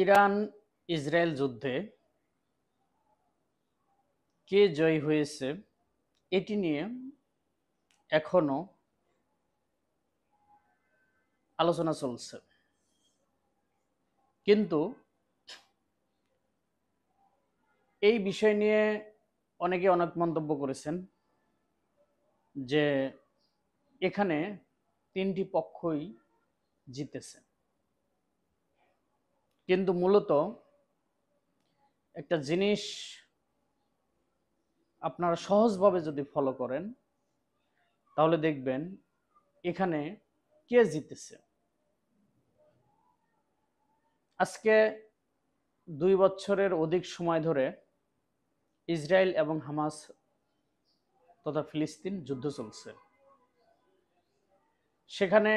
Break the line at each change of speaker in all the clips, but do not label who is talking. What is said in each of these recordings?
Iran Israel যুদ্ধে কে জয়ী হয়েছে এটি নিয়ে এখনো আলোচনা চলছে, কিন্তু এই বিষয় নিয়ে অনেকে অনেক মন্তব্য করেছেন যে এখানে তিনটি পক্ষই জিতেছে। কিন্তু মূলত একটা জিনিস আপনারা সহজভাবে যদি ফলো করেন তাহলে দেখবেন এখানে কে জিতেছে। আজকে 2 বছরের অধিক সময় ধরে ইসরায়েল এবং হামাস তথা ফিলিস্তিন যুদ্ধ চলছে। সেখানে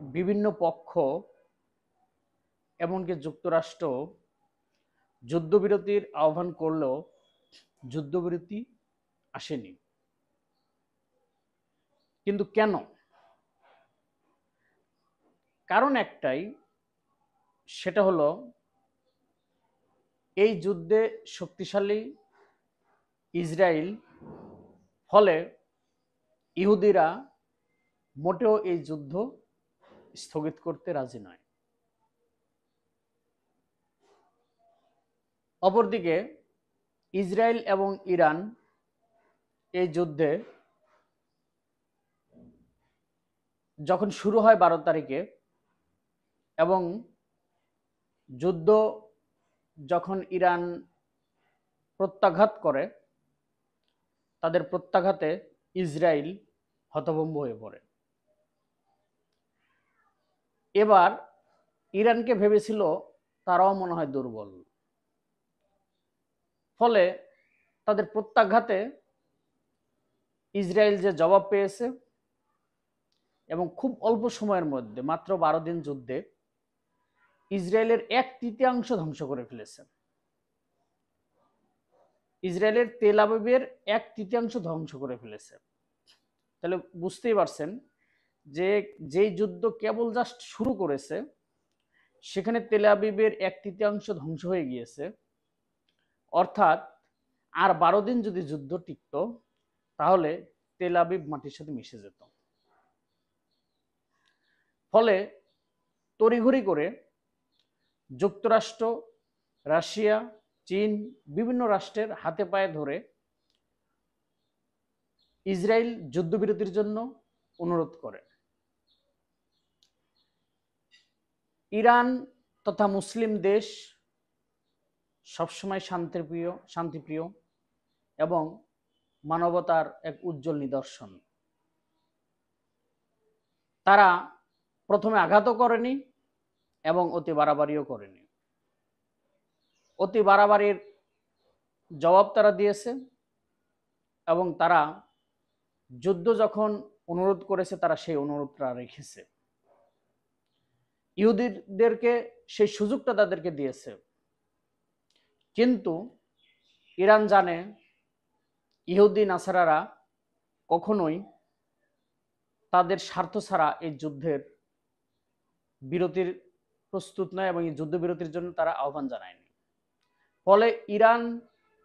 বিভিন্ন পক্ষ এমনকি যুক্তরাষ্ট্র যুদ্ধবিরতির আহ্বান করলেও যুদ্ধবিরতি আসেনি। কিন্তু কেন? কারণ একটাই, সেটা হলো এই যুদ্ধে শক্তিশালী ইসরায়েল, ফলে ইহুদিরা মোটেও এই যুদ্ধ স্থগিত করতে রাজি নয়। অপরদিকে ইসরায়েল এবং ইরান এই যুদ্ধে যখন শুরু হয় 12 তারিখে এবং যুদ্ধ যখন ইরান প্রত্যাঘাত করে, তাদের প্রত্যাঘাতে ইসরায়েল হতভম্ব হয়ে পড়ে। এবার ইরানকে ভেবেছিল তারাও মনে হয় দুর্বল, ফলে তাদের প্রত্যাঘাতে ইসরায়েল যে জবাব পেয়েছে এবং খুব অল্প সময়ের মধ্যে মাত্র 12 দিন যুদ্ধে ইসরায়েলের 1/3 ধ্বংস করে ফেলেছে। ইসরায়েলের তেল আবিবের 1/3 ধ্বংস করে ফেলেছে। তাহলে বুঝতেই পারছেন যে যেই যুদ্ধ কেবল জাস্ট শুরু করেছে সেখানে তেল আবিবের 1/3 ধ্বংস হয়ে গিয়েছে। অর্থাৎ আর 12 দিন যদি যুদ্ধ টিকত তাহলে তেল আবিব মাটির সাথে মিশে যেত। ফলে তড়িঘড়ি করে যুক্তরাষ্ট্র, রাশিয়া, চীন বিভিন্ন রাষ্ট্রের হাতে পায়ে ধরে ইসরায়েল যুদ্ধবিরতির জন্য অনুরোধ করে। ইরান তথা মুসলিম দেশ সবসময় শান্তিপ্রিয় এবং মানবতার এক উজ্জ্বল নিদর্শন। তারা প্রথমে আঘাতও করেনি এবং অতি বাড়াবাড়িও করেনি। অতি বাড়াবাড়ির জবাব তারা দিয়েছে এবং তারা যুদ্ধ যখন অনুরোধ করেছে তারা সেই অনুরোধটা রেখেছে। ইহুদিদেরকে সেই সুযোগটা তাদেরকে দিয়েছে, কিন্তু ইরান জানে ইহুদি নাসারারা কখনোই তাদের স্বার্থ ছাড়া এই যুদ্ধের বিরতির প্রস্তুত নয় এবং এই যুদ্ধবিরতির জন্য তারা আহ্বান জানায়নি। ফলে ইরান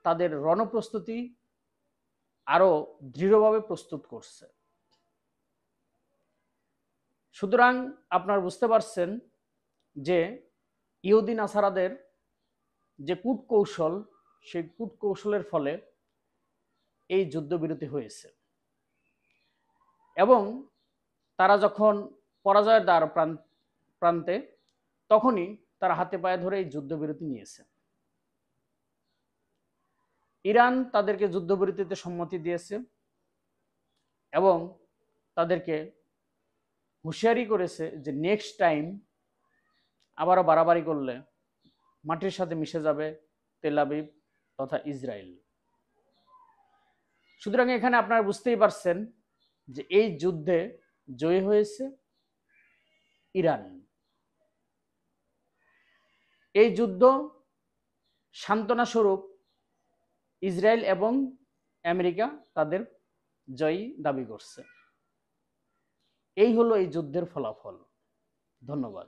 তাদের রণপ্রস্তুতি আরো দৃঢ়ভাবে প্রস্তুত করছে। সুতরাং আপনারা বুঝতে পারছেন যে ইহুদি নাসারাদের যে কূটকৌশল, সেই কূটকৌশলের ফলে এই যুদ্ধবিরতি হয়েছে এবং তারা যখন পরাজয়ের দ্বার প্রান্তে তখনই তারা হাতে পায়ে ধরে এই যুদ্ধবিরতি নিয়েছে। ইরান তাদেরকে যুদ্ধবিরতিতে সম্মতি দিয়েছে এবং তাদেরকে হুঁশিয়ারি করেছে যে নেক্সট টাইম আবারও বাড়াবাড়ি করলে মাটির সাথে মিশে যাবে তেল আবিব তথা ইসরায়েল। সুতরাং এখানে আপনারা বুঝতেই পারছেন যে এই যুদ্ধে জয়ী হয়েছে ইরান। এই যুদ্ধ সান্ত্বনা স্বরূপ ইসরায়েল এবং আমেরিকা তাদের জয়ী দাবি করছে। এই হলো এই যুদ্ধের ফলাফল। ধন্যবাদ।